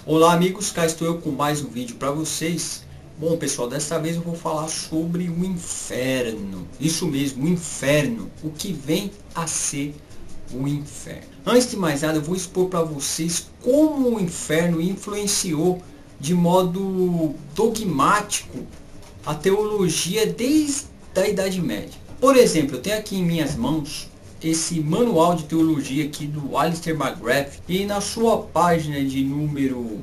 Olá amigos, cá estou eu com mais um vídeo para vocês. Bom pessoal, desta vez eu vou falar sobre o inferno. Isso mesmo, o inferno. O que vem a ser o inferno. Antes de mais nada, eu vou expor para vocês como o inferno influenciou de modo dogmático a teologia desde a Idade Média. Por exemplo, eu tenho aqui em minhas mãos esse manual de teologia aqui do Alistair McGrath, e na sua página de número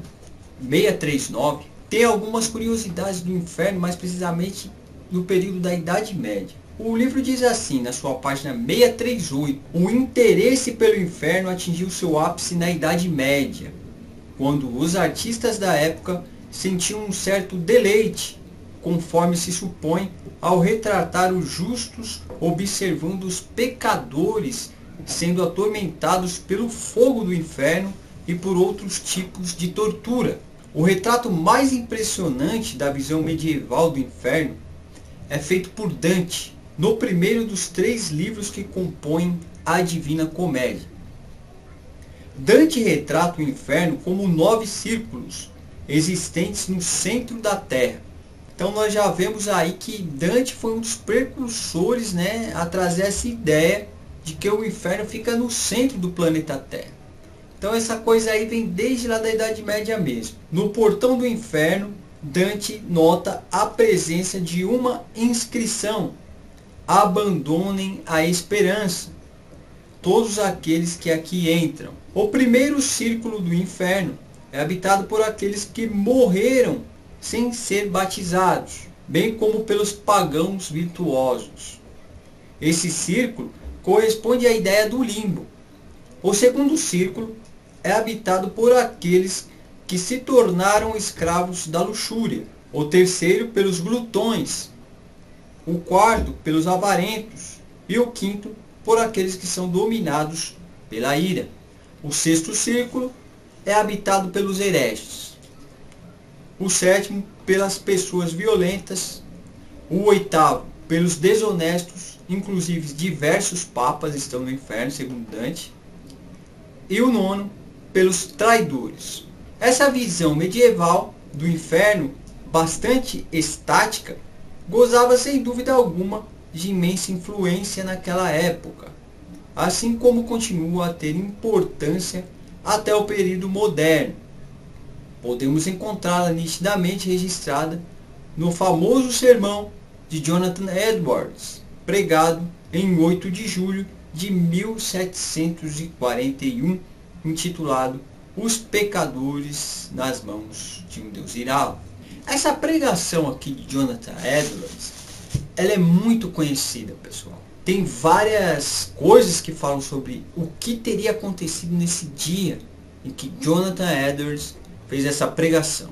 639 tem algumas curiosidades do inferno, mais precisamente no período da Idade Média. O livro diz assim, na sua página 638, o interesse pelo inferno atingiu seu ápice na Idade Média, quando os artistas da época sentiam um certo deleite, conforme se supõe, ao retratar os justos observando os pecadores sendo atormentados pelo fogo do inferno e por outros tipos de tortura. O retrato mais impressionante da visão medieval do inferno é feito por Dante, no primeiro dos 3 livros que compõem a Divina Comédia. Dante retrata o inferno como 9 círculos existentes no centro da Terra. Então nós já vemos aí que Dante foi um dos precursores, a trazer essa ideia de que o inferno fica no centro do planeta Terra. Então essa coisa aí vem desde lá da Idade Média mesmo. No portão do inferno, Dante nota a presença de uma inscrição: abandonem a esperança, todos aqueles que aqui entram. O primeiro círculo do inferno é habitado por aqueles que morreram sem ser batizados, bem como pelos pagãos virtuosos. Esse círculo corresponde à ideia do limbo. O segundo círculo é habitado por aqueles que se tornaram escravos da luxúria. O terceiro pelos glutões. O quarto pelos avarentos. E o quinto por aqueles que são dominados pela ira. O sexto círculo é habitado pelos hereges. O sétimo pelas pessoas violentas. O oitavo pelos desonestos, inclusive diversos papas estão no inferno, segundo Dante. E o nono pelos traidores. Essa visão medieval do inferno, bastante estática, gozava sem dúvida alguma de imensa influência naquela época, assim como continua a ter importância até o período moderno. Podemos encontrá-la nitidamente registrada no famoso sermão de Jonathan Edwards, pregado em 8 de julho de 1741, intitulado Os Pecadores nas Mãos de um Deus Irado. Essa pregação aqui de Jonathan Edwards, ela é muito conhecida, pessoal. Tem várias coisas que falam sobre o que teria acontecido nesse dia em que Jonathan Edwards fez essa pregação.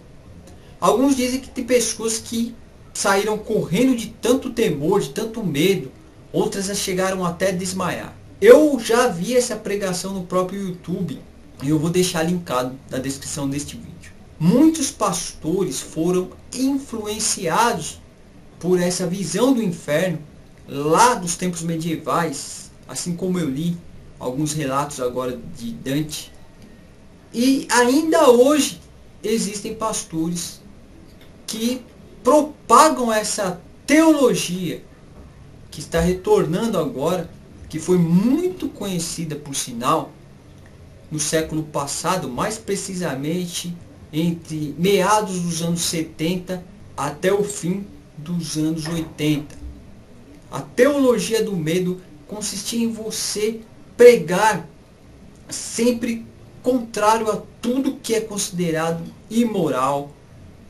Alguns dizem que tem pessoas que saíram correndo de tanto temor, de tanto medo, outras chegaram até a desmaiar. Eu já vi essa pregação no próprio YouTube e eu vou deixar linkado na descrição deste vídeo. Muitos pastores foram influenciados por essa visão do inferno lá dos tempos medievais, assim como eu li alguns relatos agora de Dante. E ainda hoje existem pastores que propagam essa teologia que está retornando agora, que foi muito conhecida por sinal no século passado, mais precisamente entre meados dos anos 70 até o fim dos anos 80. A teologia do medo consistia em você pregar sempre contrário a tudo que é considerado imoral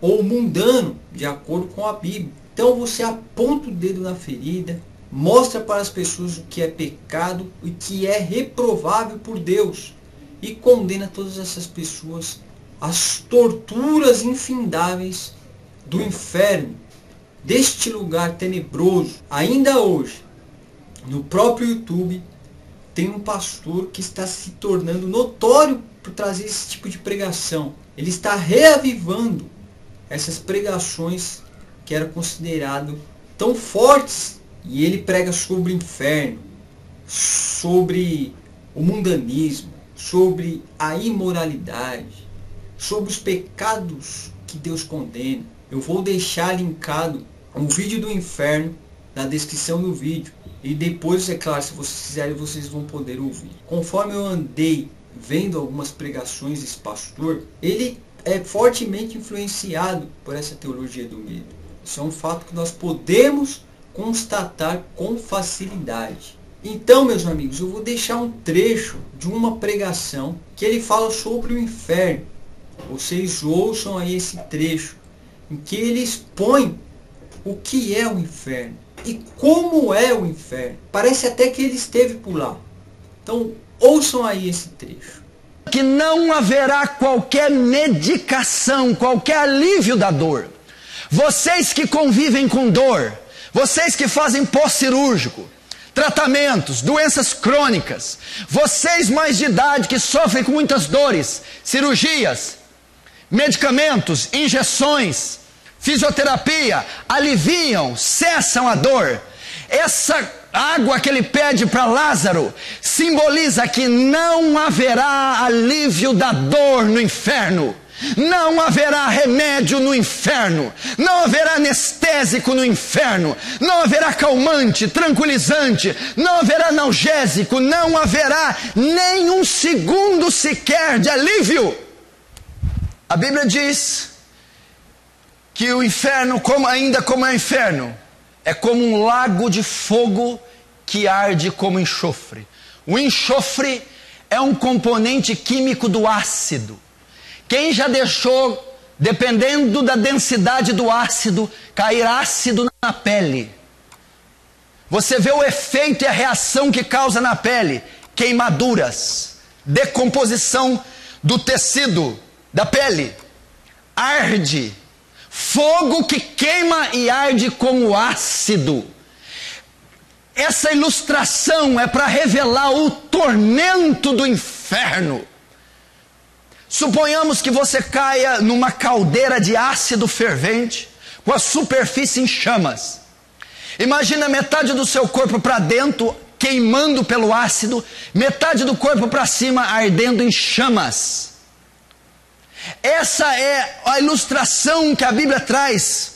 ou mundano, de acordo com a Bíblia. Então você aponta o dedo na ferida, mostra para as pessoas o que é pecado e que é reprovável por Deus, e condena todas essas pessoas às torturas infindáveis do inferno, deste lugar tenebroso. Ainda hoje, no próprio YouTube, tem um pastor que está se tornando notório por trazer esse tipo de pregação. Ele está reavivando essas pregações que eram consideradas tão fortes. E ele prega sobre o inferno, sobre o mundanismo, sobre a imoralidade, sobre os pecados que Deus condena. Eu vou deixar linkado um vídeo do inferno na descrição do vídeo. E depois, é claro, se vocês quiserem, vocês vão poder ouvir. Conforme eu andei vendo algumas pregações desse pastor, ele é fortemente influenciado por essa teologia do medo. Isso é um fato que nós podemos constatar com facilidade. Então, meus amigos, eu vou deixar um trecho de uma pregação que ele fala sobre o inferno. Vocês ouçam aí esse trecho, em que ele expõe o que é o inferno e como é o inferno. Parece até que ele esteve por lá. Então, ouçam aí esse trecho. Que não haverá qualquer medicação, qualquer alívio da dor. Vocês que convivem com dor, vocês que fazem pós-cirúrgico, tratamentos, doenças crônicas, vocês mais de idade que sofrem com muitas dores, cirurgias, medicamentos, injeções, fisioterapia, aliviam, cessam a dor. Essa água que ele pede para Lázaro simboliza que não haverá alívio da dor no inferno. Não haverá remédio no inferno, não haverá anestésico no inferno, não haverá calmante, tranquilizante, não haverá analgésico, não haverá nem um segundo sequer de alívio. A Bíblia diz que o inferno, como é o inferno, é como um lago de fogo que arde como enxofre. O enxofre é um componente químico do ácido. Quem já deixou, dependendo da densidade do ácido, cair ácido na pele? Você vê o efeito e a reação que causa na pele: queimaduras, decomposição do tecido da pele, arde, fogo que queima e arde como ácido. Essa ilustração é para revelar o tormento do inferno. Suponhamos que você caia numa caldeira de ácido fervente, com a superfície em chamas. Imagina metade do seu corpo para dentro, queimando pelo ácido, metade do corpo para cima, ardendo em chamas. Essa é a ilustração que a Bíblia traz,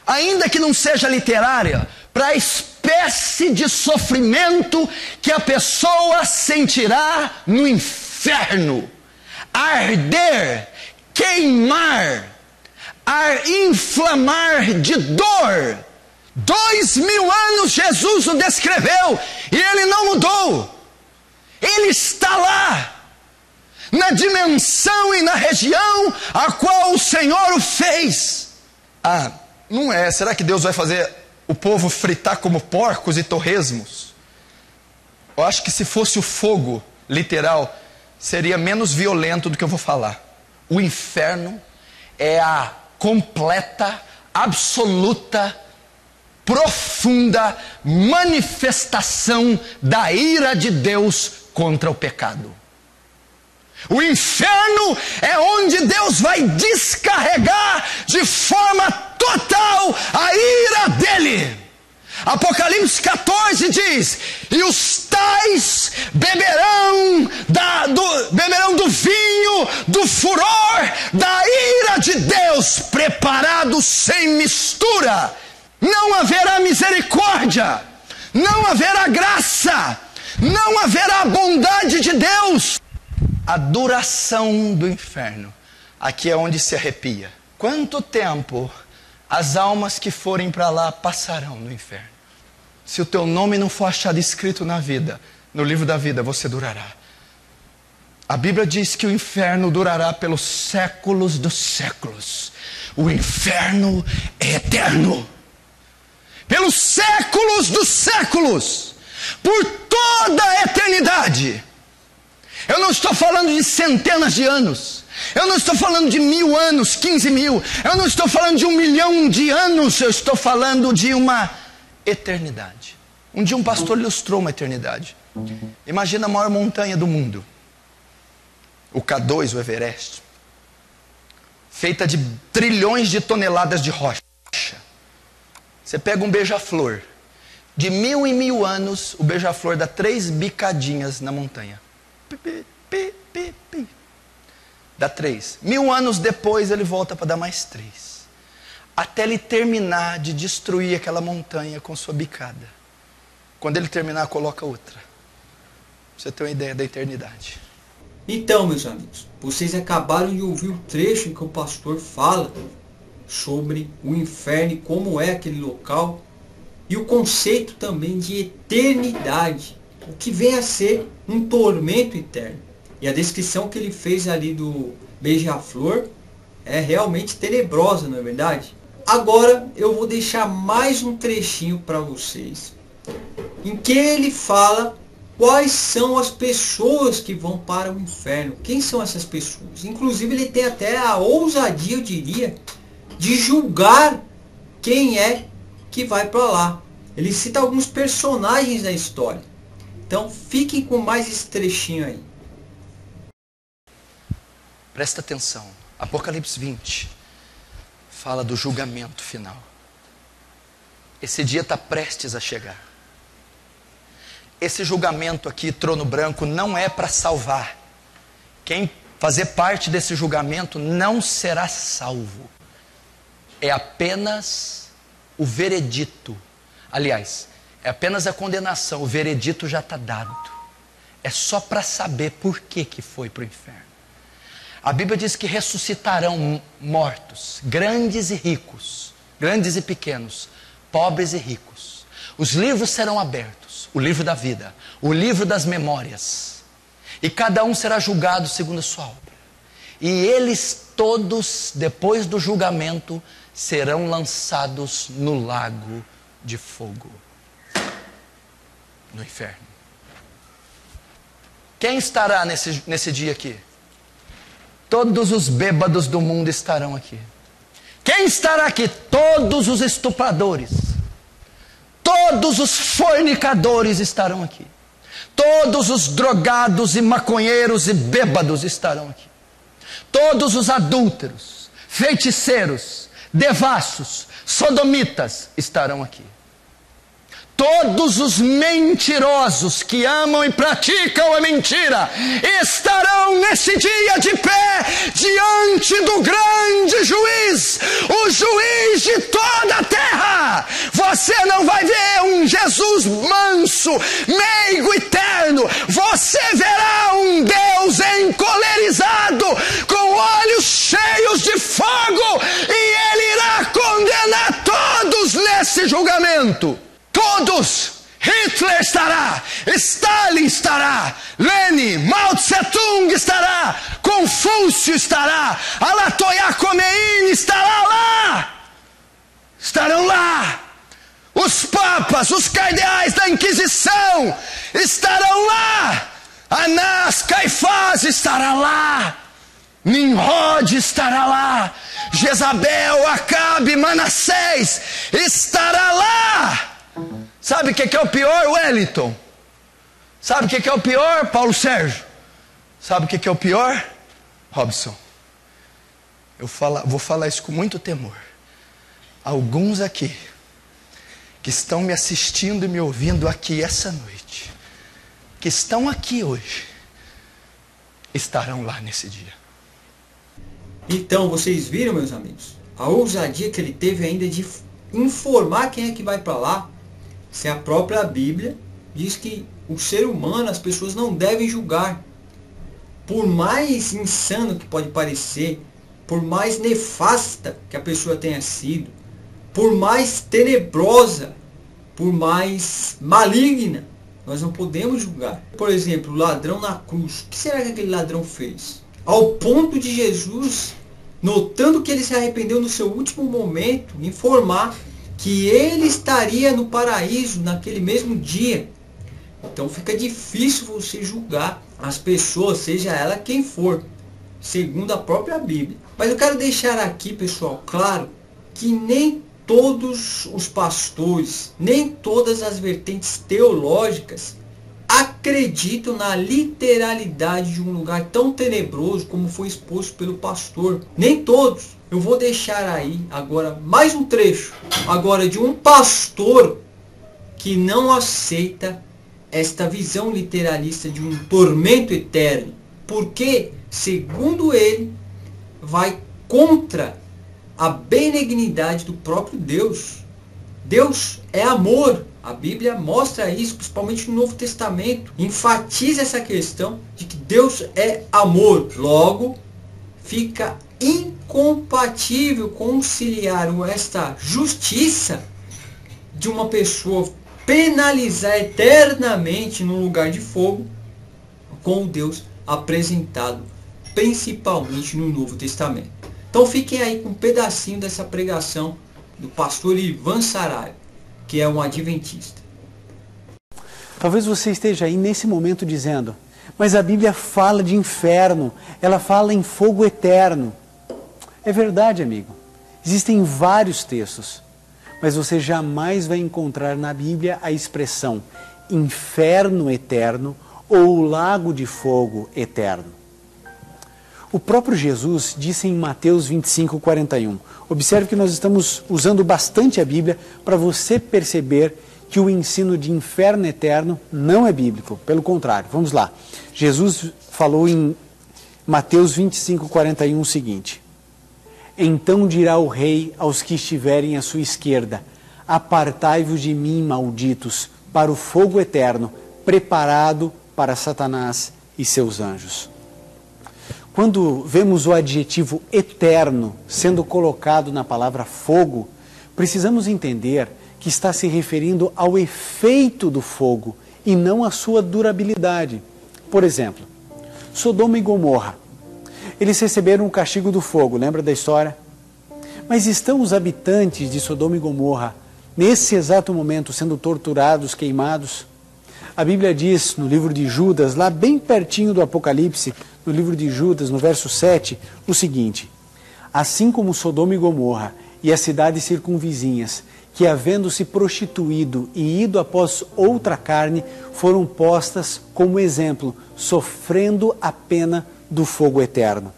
ainda que não seja literária, para a espécie de sofrimento que a pessoa sentirá no inferno. Arder, queimar, inflamar de dor. 2000 anos Jesus o descreveu e ele não mudou. Ele está lá, na dimensão e na região a qual o Senhor o fez. Não é? Será que Deus vai fazer o povo fritar como porcos e torresmos? Eu acho que se fosse o fogo literal, seria menos violento do que eu vou falar. O inferno é a completa, absoluta, profunda manifestação da ira de Deus contra o pecado. O inferno é onde Deus vai descarregar de forma total a ira dele. Apocalipse 14 diz: e os tais beberão do vinho, do furor, da ira de Deus, preparado sem mistura. Não haverá misericórdia, não haverá graça, não haverá bondade de Deus. A duração do inferno, aqui é onde se arrepia. Quanto tempo as almas que forem para lá passarão no inferno? Se o teu nome não for achado escrito na vida, no livro da vida, você durará. A Bíblia diz que o inferno durará pelos séculos dos séculos. O inferno é eterno. Pelos séculos dos séculos. Por toda a eternidade. Eu não estou falando de centenas de anos. Eu não estou falando de 1000 anos, 15 mil. Eu não estou falando de 1 milhão de anos. Eu estou falando de uma eternidade. Um dia um pastor ilustrou uma eternidade. Imagina a maior montanha do mundo. O K2, o Everest. Feita de trilhões de toneladas de rocha. Você pega um beija-flor. De 1000 em 1000 anos, o beija-flor dá 3 bicadinhas na montanha. dá 3. 1000 anos depois ele volta para dar mais 3. Até ele terminar de destruir aquela montanha com sua bicada. Quando ele terminar, coloca outra. Pra você ter uma ideia da eternidade. Então, meus amigos, vocês acabaram de ouvir o trecho em que o pastor fala sobre o inferno e como é aquele local. E o conceito também de eternidade. O que vem a ser um tormento eterno. E a descrição que ele fez ali do beija-flor é realmente tenebrosa, não é verdade? Agora eu vou deixar mais um trechinho para vocês, em que ele fala quais são as pessoas que vão para o inferno. Quem são essas pessoas? Inclusive ele tem até a ousadia, eu diria, de julgar quem é que vai para lá. Ele cita alguns personagens da história. Então fiquem com mais esse trechinho aí. Presta atenção. Apocalipse 20 fala do julgamento final. Esse dia está prestes a chegar. Esse julgamento aqui, trono branco, não é para salvar. Quem fazer parte desse julgamento não será salvo. É apenas o veredito. Aliás, é apenas a condenação. O veredito já está dado. É só para saber por que foi para o inferno. A Bíblia diz que ressuscitarão mortos, grandes e ricos, grandes e pequenos, pobres e ricos. Os livros serão abertos, o livro da vida, o livro das memórias. E cada um será julgado segundo a sua obra. E eles todos, depois do julgamento, serão lançados no lago de fogo, no inferno. Quem estará nesse dia aqui? Todos os bêbados do mundo estarão aqui. Quem estará aqui? Todos os estupradores. Todos os fornicadores estarão aqui. Todos os drogados e maconheiros e bêbados estarão aqui. Todos os adúlteros, feiticeiros, devassos, sodomitas estarão aqui. Todos os mentirosos que amam e praticam a mentira estarão nesse dia de pé diante do grande juiz, o juiz de toda a terra. Você não vai ver um Jesus manso, meigo e terno. Você verá um Deus encolerizado, com olhos cheios de fogo, e ele irá condenar todos nesse julgamento. Todos. Hitler estará, Stalin estará, Lenin, Mao Tse-tung estará, Confúcio estará, Ayatollah Khomeini estará lá. Estarão lá. Os papas, os cardeais da Inquisição estarão lá. Anás, Caifás estará lá. Nimrod estará lá. Jezabel, Acabe, Manassés estará lá. Sabe o que é o pior, Wellington? Sabe o que é o pior, Paulo Sérgio? Sabe o que é o pior, Robson? Vou falar isso com muito temor. Alguns aqui, que estão me assistindo e me ouvindo aqui essa noite, que estão aqui hoje, estarão lá nesse dia. Então, vocês viram, meus amigos, a ousadia que ele teve ainda de informar quem é que vai para lá. Se a própria Bíblia diz que o ser humano, as pessoas não devem julgar. Por mais insano que pode parecer, por mais nefasta que a pessoa tenha sido, por mais tenebrosa, por mais maligna, nós não podemos julgar. Por exemplo, o ladrão na cruz. O que será que aquele ladrão fez? Ao ponto de Jesus, notando que ele se arrependeu no seu último momento, informar que ele estaria no paraíso naquele mesmo dia. Então fica difícil você julgar as pessoas, seja ela quem for, segundo a própria Bíblia. Mas eu quero deixar aqui, pessoal, claro, que nem todos os pastores, nem todas as vertentes teológicas acreditam na literalidade de um lugar tão tenebroso como foi exposto pelo pastor. Nem todos. Eu vou deixar aí agora mais um trecho, agora de um pastor que não aceita esta visão literalista de um tormento eterno. Por quê? segundo ele, vai contra a benignidade do próprio Deus. Deus é amor. A Bíblia mostra isso, principalmente no Novo Testamento. Enfatiza essa questão de que Deus é amor. Logo, fica incompatível conciliar esta justiça de uma pessoa penalizar eternamente no lugar de fogo com o Deus apresentado principalmente no Novo Testamento. Então fiquem aí com um pedacinho dessa pregação do pastor Ivan Saraiva, que é um adventista. Talvez você esteja aí nesse momento dizendo, mas a Bíblia fala de inferno, ela fala em fogo eterno. É verdade, amigo. Existem vários textos, mas você jamais vai encontrar na Bíblia a expressão inferno eterno ou lago de fogo eterno. O próprio Jesus disse em Mateus 25:41. Observe que nós estamos usando bastante a Bíblia para você perceber que o ensino de inferno eterno não é bíblico. Pelo contrário, vamos lá. Jesus falou em Mateus 25:41 o seguinte: então dirá o rei aos que estiverem à sua esquerda, apartai-vos de mim, malditos, para o fogo eterno, preparado para Satanás e seus anjos. Quando vemos o adjetivo eterno sendo colocado na palavra fogo, precisamos entender que está se referindo ao efeito do fogo e não à sua durabilidade. Por exemplo, Sodoma e Gomorra. Eles receberam o castigo do fogo, lembra da história? Mas estão os habitantes de Sodoma e Gomorra, nesse exato momento, sendo torturados, queimados? A Bíblia diz no livro de Judas, lá bem pertinho do Apocalipse, no livro de Judas, no verso 7, o seguinte: assim como Sodoma e Gomorra e as cidades circunvizinhas, que havendo-se prostituído e ido após outra carne, foram postas como exemplo, sofrendo a pena do fogo eterno.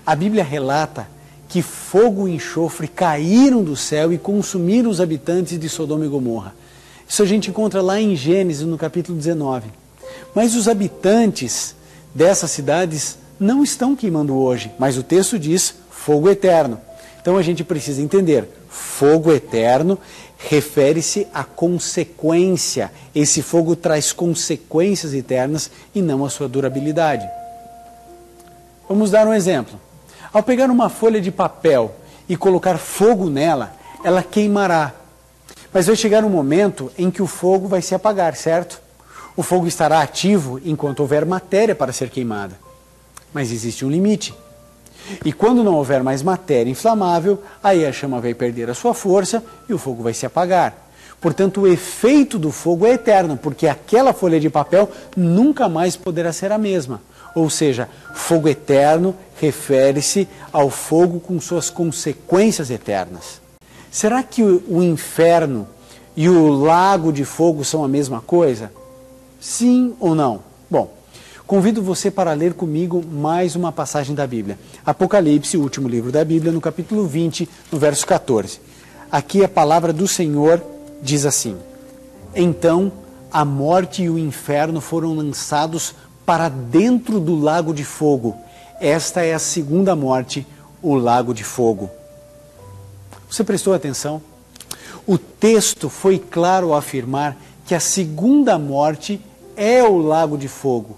A Bíblia relata que fogo e enxofre caíram do céu e consumiram os habitantes de Sodoma e Gomorra. Isso a gente encontra lá em Gênesis, no capítulo 19. Mas os habitantes dessas cidades não estão queimando hoje, mas o texto diz fogo eterno. Então a gente precisa entender, fogo eterno refere-se à consequência. Esse fogo traz consequências eternas e não a sua durabilidade. Vamos dar um exemplo. Ao pegar uma folha de papel e colocar fogo nela, ela queimará. Mas vai chegar um momento em que o fogo vai se apagar, certo? O fogo estará ativo enquanto houver matéria para ser queimada. Mas existe um limite. E quando não houver mais matéria inflamável, aí a chama vai perder a sua força e o fogo vai se apagar. Portanto, o efeito do fogo é eterno, porque aquela folha de papel nunca mais poderá ser a mesma. Ou seja, fogo eterno refere-se ao fogo com suas consequências eternas. Será que o inferno e o lago de fogo são a mesma coisa? Sim ou não? Bom, convido você para ler comigo mais uma passagem da Bíblia. Apocalipse, o último livro da Bíblia, no capítulo 20, no verso 14. Aqui a palavra do Senhor diz assim: então a morte e o inferno foram lançados para dentro do lago de fogo. Esta é a segunda morte, o lago de fogo. Você prestou atenção? O texto foi claro ao afirmar que a segunda morte é o lago de fogo.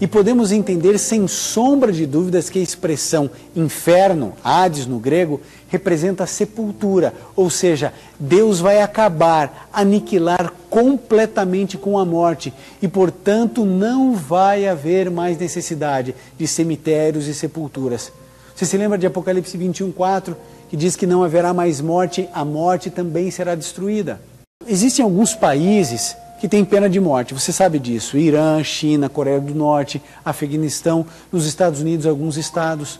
E podemos entender sem sombra de dúvidas que a expressão inferno, Hades no grego, representa a sepultura, ou seja, Deus vai acabar, aniquilar completamente com a morte e, portanto, não vai haver mais necessidade de cemitérios e sepulturas. Você se lembra de Apocalipse 21:4, que diz que não haverá mais morte, a morte também será destruída. Existem alguns países que têm pena de morte, você sabe disso: Irã, China, Coreia do Norte, Afeganistão, nos Estados Unidos, alguns estados.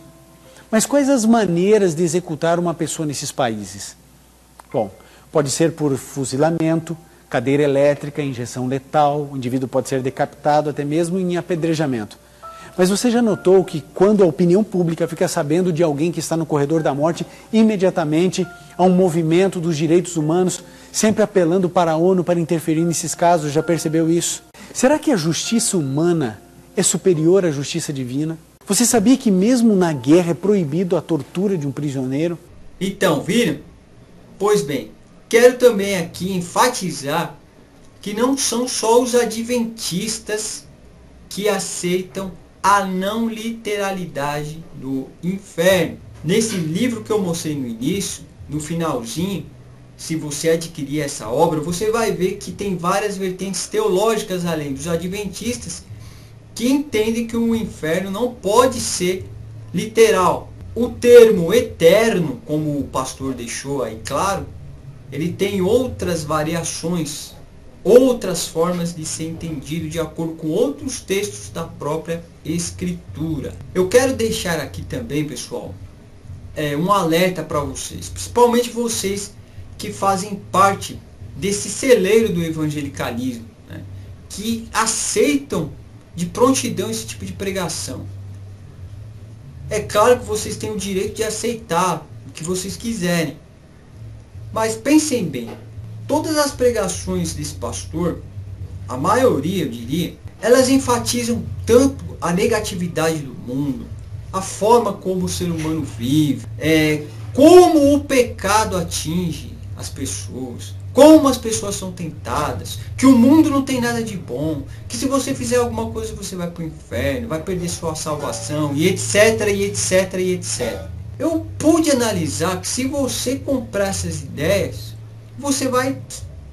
Mas quais as maneiras de executar uma pessoa nesses países? Bom, pode ser por fuzilamento, cadeira elétrica, injeção letal, o indivíduo pode ser decapitado, até mesmo em apedrejamento. Mas você já notou que quando a opinião pública fica sabendo de alguém que está no corredor da morte, imediatamente há um movimento dos direitos humanos, sempre apelando para a ONU para interferir nesses casos? Já percebeu isso? Será que a justiça humana é superior à justiça divina? Você sabia que mesmo na guerra é proibido a tortura de um prisioneiro? Então, viram? Pois bem, quero também aqui enfatizar que não são só os adventistas que aceitam a não literalidade do inferno. Nesse livro que eu mostrei no início, no finalzinho, se você adquirir essa obra, você vai ver que tem várias vertentes teológicas além dos adventistas que entendem que o inferno não pode ser literal. O termo eterno, como o pastor deixou aí claro, ele tem outras variações, outras formas de ser entendido de acordo com outros textos da própria Escritura. Eu quero deixar aqui também, pessoal, um alerta para vocês, principalmente vocês que fazem parte desse celeiro do evangelicalismo, né, que aceitam de prontidão esse tipo de pregação. É claro que vocês têm o direito de aceitar o que vocês quiserem, mas pensem bem, todas as pregações desse pastor, a maioria eu diria, elas enfatizam tanto a negatividade do mundo, a forma como o ser humano vive, como o pecado atinge as pessoas, como as pessoas são tentadas, que o mundo não tem nada de bom, que se você fizer alguma coisa você vai para o inferno, vai perder sua salvação, e etc, e etc, e etc. Eu pude analisar que se você comprar essas ideias, você vai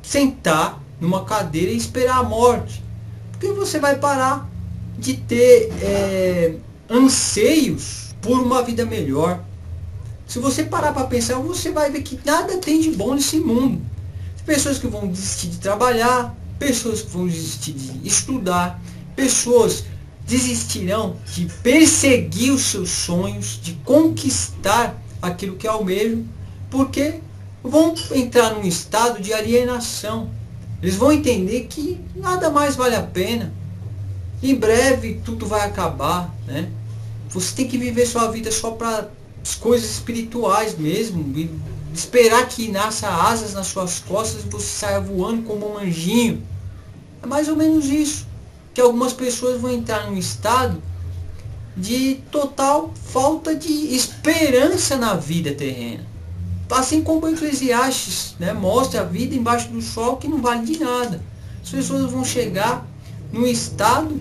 sentar numa cadeira e esperar a morte, porque você vai parar de ter anseios por uma vida melhor. Se você parar para pensar, você vai ver que nada tem de bom nesse mundo. Pessoas que vão desistir de trabalhar, pessoas que vão desistir de estudar, pessoas desistirão de perseguir os seus sonhos, de conquistar aquilo que almejam, porque vão entrar num estado de alienação. Eles vão entender que nada mais vale a pena. Em breve tudo vai acabar, né? Você tem que viver sua vida só para as coisas espirituais mesmo, e esperar que nasça asas nas suas costas e você saia voando como um anjinho. É mais ou menos isso. Que algumas pessoas vão entrar num estado de total falta de esperança na vida terrena. Assim como o Eclesiastes, né, mostra a vida embaixo do sol que não vale de nada. As pessoas vão chegar num estado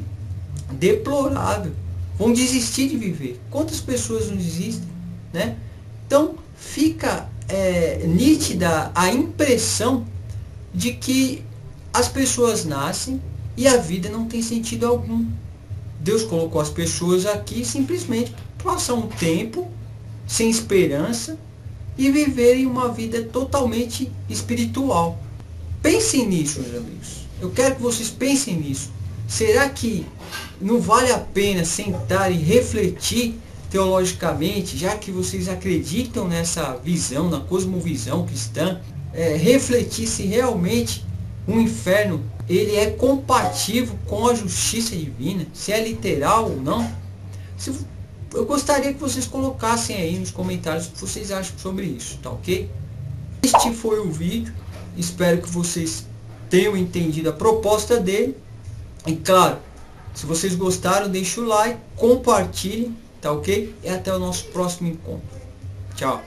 deplorável. Vão desistir de viver. Quantas pessoas não desistem? Né? Então fica nítida a impressão de que as pessoas nascem e a vida não tem sentido algum. Deus colocou as pessoas aqui simplesmente para passar um tempo sem esperança e viverem uma vida totalmente espiritual. Pensem nisso, meus amigos. Eu quero que vocês pensem nisso. Será que não vale a pena sentar e refletir teologicamente, já que vocês acreditam nessa visão, na cosmovisão cristã, refletir se realmente o inferno ele é compatível com a justiça divina, se é literal ou não? Eu gostaria que vocês colocassem aí nos comentários o que vocês acham sobre isso, tá ok? Este foi o vídeo, espero que vocês tenham entendido a proposta dele. E claro, se vocês gostaram, deixe o like, compartilhem, tá ok? E até o nosso próximo encontro. Tchau.